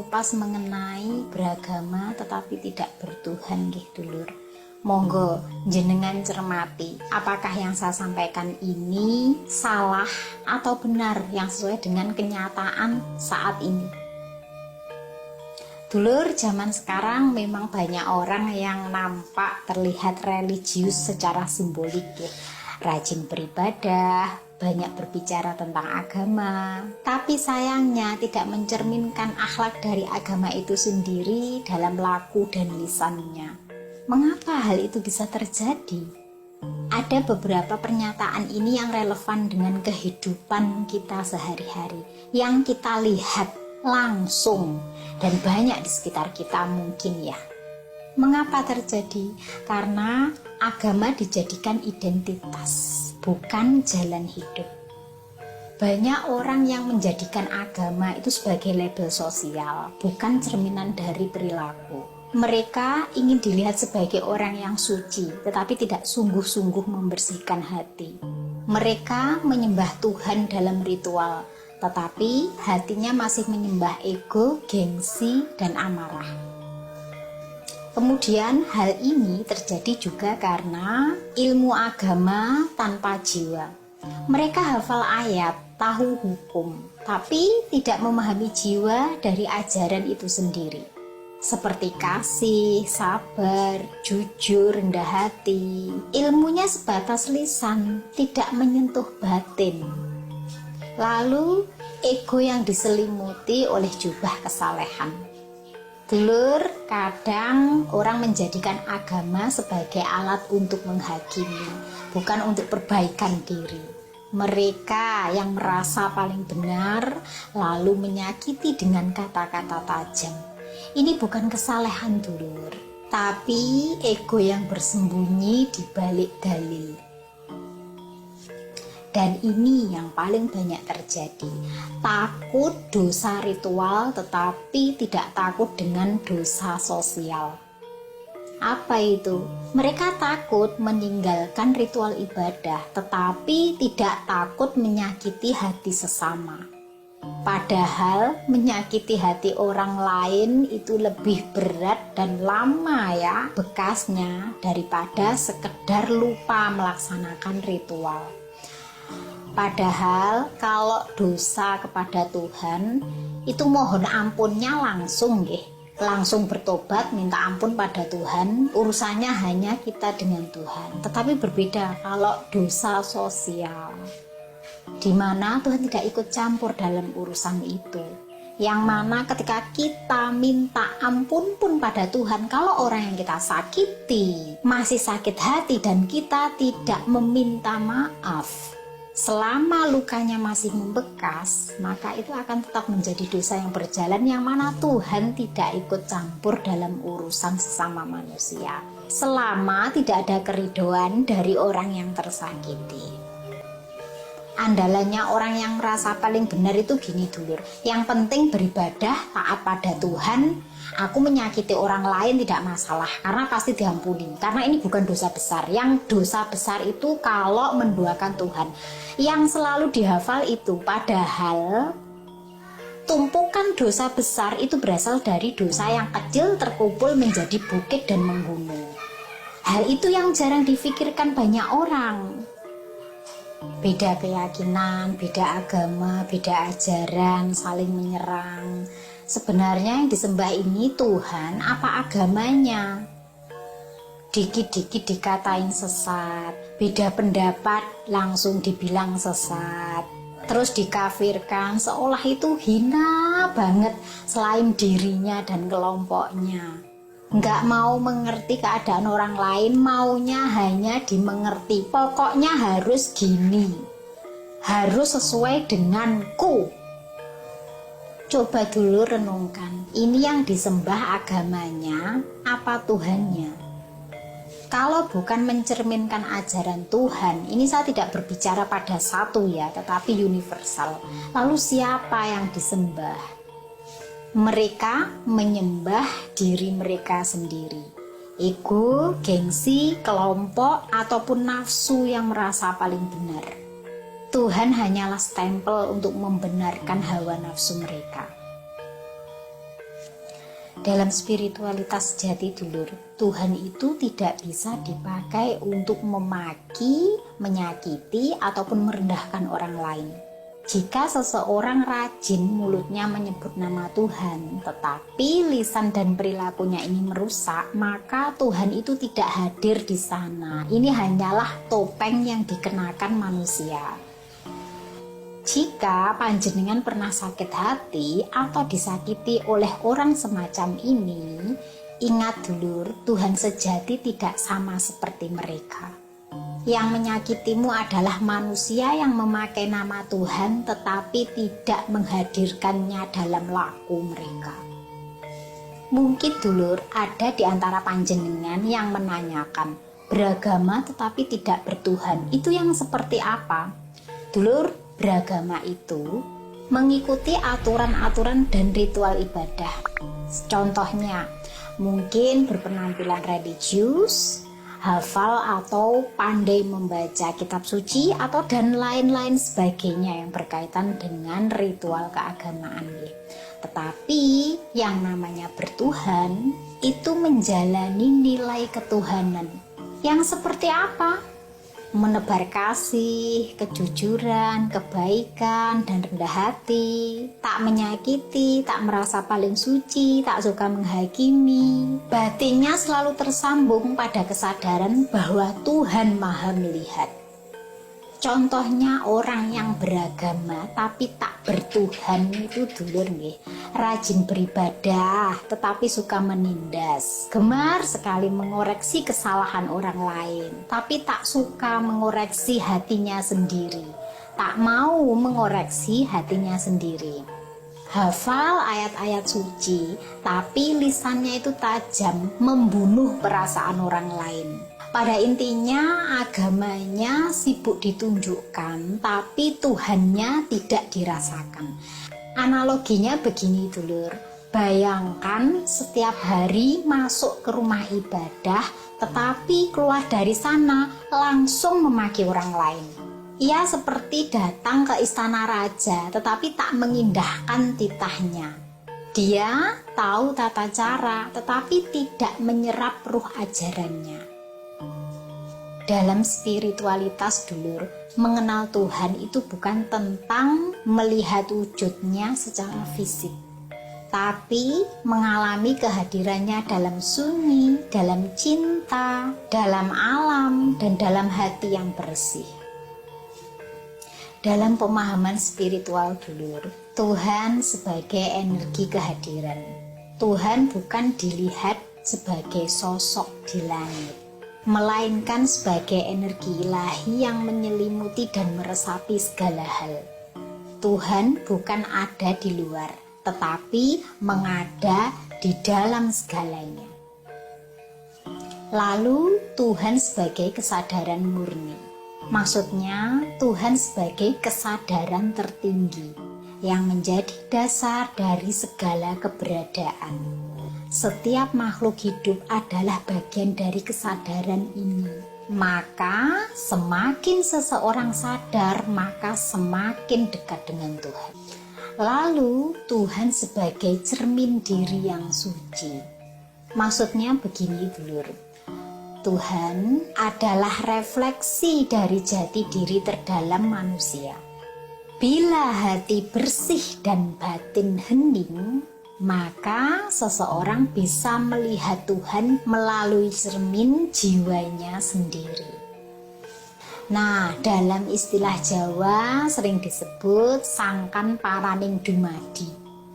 mengupas mengenai beragama tetapi tidak bertuhan nggih dulur. Monggo jenengan cermati, apakah yang saya sampaikan ini salah atau benar yang sesuai dengan kenyataan saat ini. Dulur, zaman sekarang memang banyak orang yang nampak terlihat religius secara simbolik ya. Rajin beribadah, banyak berbicara tentang agama, tapi sayangnya tidak mencerminkan akhlak dari agama itu sendiri dalam laku dan lisannya. Mengapa hal itu bisa terjadi? Ada beberapa pernyataan ini yang relevan dengan kehidupan kita sehari-hari, yang kita lihat langsung dan banyak di sekitar kita mungkin ya. Mengapa terjadi? Karena agama dijadikan identitas, bukan jalan hidup. Banyak orang yang menjadikan agama itu sebagai label sosial, bukan cerminan dari perilaku. Mereka ingin dilihat sebagai orang yang suci, tetapi tidak sungguh-sungguh membersihkan hati. Mereka menyembah Tuhan dalam ritual, tetapi hatinya masih menyembah ego, gengsi, dan amarah. Kemudian hal ini terjadi juga karena ilmu agama tanpa jiwa. Mereka hafal ayat, tahu hukum, tapi tidak memahami jiwa dari ajaran itu sendiri. Seperti kasih, sabar, jujur, rendah hati. Ilmunya sebatas lisan, tidak menyentuh batin. Lalu ego yang diselimuti oleh jubah kesalehan. Dulur, kadang orang menjadikan agama sebagai alat untuk menghakimi, bukan untuk perbaikan diri. Mereka yang merasa paling benar lalu menyakiti dengan kata-kata tajam. Ini bukan kesalehan dulur, tapi ego yang bersembunyi di balik dalil. Dan ini yang paling banyak terjadi. Takut dosa ritual tetapi tidak takut dengan dosa sosial. Apa itu? Mereka takut meninggalkan ritual ibadah tetapi tidak takut menyakiti hati sesama. Padahal menyakiti hati orang lain itu lebih berat dan lama ya bekasnya daripada sekedar lupa melaksanakan ritual. Padahal kalau dosa kepada Tuhan itu mohon ampunnya langsung langsung bertobat minta ampun pada Tuhan, urusannya hanya kita dengan Tuhan. Tetapi berbeda kalau dosa sosial, di mana Tuhan tidak ikut campur dalam urusan itu. Yang mana ketika kita minta ampun pun pada Tuhan, kalau orang yang kita sakiti masih sakit hati dan kita tidak meminta maaf, selama lukanya masih membekas, maka itu akan tetap menjadi dosa yang berjalan, yang mana Tuhan tidak ikut campur dalam urusan sesama manusia selama tidak ada keridhoan dari orang yang tersakiti. Andalannya orang yang merasa paling benar itu gini dulur, yang penting beribadah, taat pada Tuhan. Aku menyakiti orang lain tidak masalah, karena pasti diampuni, karena ini bukan dosa besar. Yang dosa besar itu kalau menduakan Tuhan, yang selalu dihafal itu. Padahal tumpukan dosa besar itu berasal dari dosa yang kecil terkumpul menjadi bukit dan menggunung. Hal itu yang jarang difikirkan banyak orang. Beda keyakinan, beda agama, beda ajaran, saling menyerang. Sebenarnya yang disembah ini Tuhan apa agamanya? Dikit-dikit dikatain sesat, beda pendapat langsung dibilang sesat, terus dikafirkan seolah itu hina banget selain dirinya dan kelompoknya. Nggak mau mengerti keadaan orang lain, maunya hanya dimengerti. Pokoknya harus gini, harus sesuai denganku. Coba dulu renungkan, ini yang disembah agamanya apa Tuhannya? Kalau bukan mencerminkan ajaran Tuhan, ini saya tidak berbicara pada satu ya, tetapi universal. Lalu siapa yang disembah? Mereka menyembah diri mereka sendiri. Ego, gengsi, kelompok, ataupun nafsu yang merasa paling benar. Tuhan hanyalah stempel untuk membenarkan hawa nafsu mereka. Dalam spiritualitas sejati dulur, Tuhan itu tidak bisa dipakai untuk memaki, menyakiti, ataupun merendahkan orang lain. Jika seseorang rajin mulutnya menyebut nama Tuhan, tetapi lisan dan perilakunya ini merusak, maka Tuhan itu tidak hadir di sana. Ini hanyalah topeng yang dikenakan manusia. Jika panjenengan pernah sakit hati atau disakiti oleh orang semacam ini, ingat dulur, Tuhan sejati tidak sama seperti mereka. Yang menyakitimu adalah manusia yang memakai nama Tuhan tetapi tidak menghadirkannya dalam laku mereka. Mungkin dulur, ada di antara panjenengan yang menanyakan, beragama tetapi tidak bertuhan, itu yang seperti apa? Dulur, beragama itu mengikuti aturan-aturan dan ritual ibadah. Contohnya, mungkin berpenampilan religius, hafal atau pandai membaca kitab suci, atau dan lain-lain sebagainya yang berkaitan dengan ritual keagamaan. Tetapi yang namanya bertuhan itu menjalani nilai ketuhanan yang seperti apa? Menebar kasih, kejujuran, kebaikan, dan rendah hati, tak menyakiti, tak merasa paling suci, tak suka menghakimi. Batinnya selalu tersambung pada kesadaran bahwa Tuhan Maha melihat. Contohnya orang yang beragama tapi tak bertuhan itu dulur nggih, rajin beribadah tetapi suka menindas, gemar sekali mengoreksi kesalahan orang lain tapi tak suka mengoreksi hatinya sendiri, tak mau mengoreksi hatinya sendiri. Hafal ayat-ayat suci tapi lisannya itu tajam membunuh perasaan orang lain. Pada intinya agamanya sibuk ditunjukkan tapi Tuhannya tidak dirasakan. Analoginya begini dulur, bayangkan setiap hari masuk ke rumah ibadah tetapi keluar dari sana langsung memaki orang lain. Ia seperti datang ke istana raja tetapi tak mengindahkan titahnya. Dia tahu tata cara tetapi tidak menyerap ruh ajarannya. Dalam spiritualitas dulur, mengenal Tuhan itu bukan tentang melihat wujudnya secara fisik, tapi mengalami kehadirannya dalam sunyi, dalam cinta, dalam alam, dan dalam hati yang bersih. Dalam pemahaman spiritual dulur, Tuhan sebagai energi kehadiran. Tuhan bukan dilihat sebagai sosok di langit, melainkan sebagai energi ilahi yang menyelimuti dan meresapi segala hal. Tuhan bukan ada di luar, tetapi mengada di dalam segalanya. Lalu Tuhan sebagai kesadaran murni. Maksudnya Tuhan sebagai kesadaran tertinggi yang menjadi dasar dari segala keberadaan. Setiap makhluk hidup adalah bagian dari kesadaran ini. Maka semakin seseorang sadar, maka semakin dekat dengan Tuhan. Lalu Tuhan sebagai cermin diri yang suci. Maksudnya begini dulur, Tuhan adalah refleksi dari jati diri terdalam manusia. Bila hati bersih dan batin hening, maka seseorang bisa melihat Tuhan melalui cermin jiwanya sendiri. Nah, dalam istilah Jawa sering disebut sangkan paraning dumadi.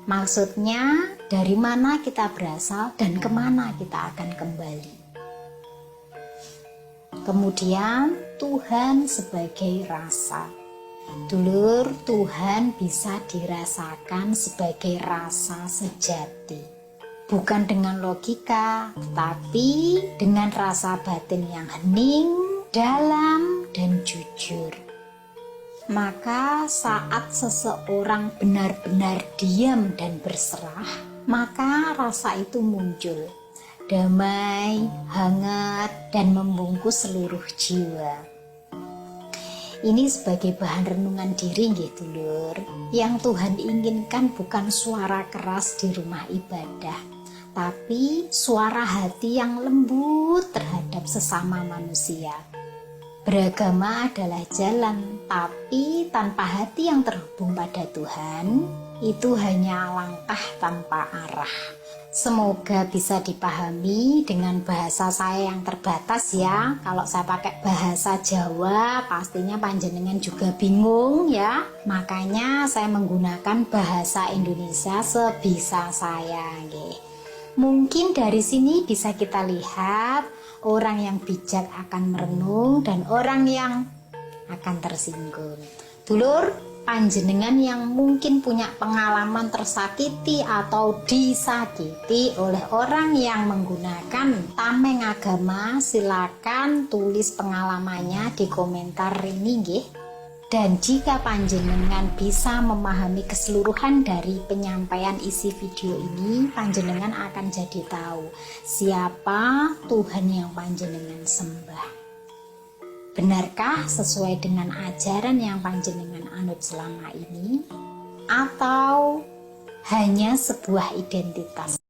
Maksudnya dari mana kita berasal dan kemana kita akan kembali. Kemudian Tuhan sebagai rasa. Dulur, Tuhan bisa dirasakan sebagai rasa sejati. Bukan dengan logika, tapi dengan rasa batin yang hening, dalam, dan jujur. Maka saat seseorang benar-benar diam dan berserah, maka rasa itu muncul. Damai, hangat, dan membungkus seluruh jiwa. Ini sebagai bahan renungan diri nggih dulur. Yang Tuhan inginkan bukan suara keras di rumah ibadah, tapi suara hati yang lembut terhadap sesama manusia. Beragama adalah jalan, tapi tanpa hati yang terhubung pada Tuhan, itu hanya langkah tanpa arah. Semoga bisa dipahami dengan bahasa saya yang terbatas ya. Kalau saya pakai bahasa Jawa, pastinya panjenengan juga bingung ya. Makanya saya menggunakan bahasa Indonesia sebisa saya. Mungkin dari sini bisa kita lihat orang yang bijak akan merenung dan orang yang akan tersinggung. Dulur, panjenengan yang mungkin punya pengalaman tersakiti atau disakiti oleh orang yang menggunakan tameng agama, silakan tulis pengalamannya di komentar ini nggih. Dan jika panjenengan bisa memahami keseluruhan dari penyampaian isi video ini, panjenengan akan jadi tahu siapa Tuhan yang panjenengan sembah. Benarkah sesuai dengan ajaran yang panjenengan anut selama ini? Atau hanya sebuah identitas?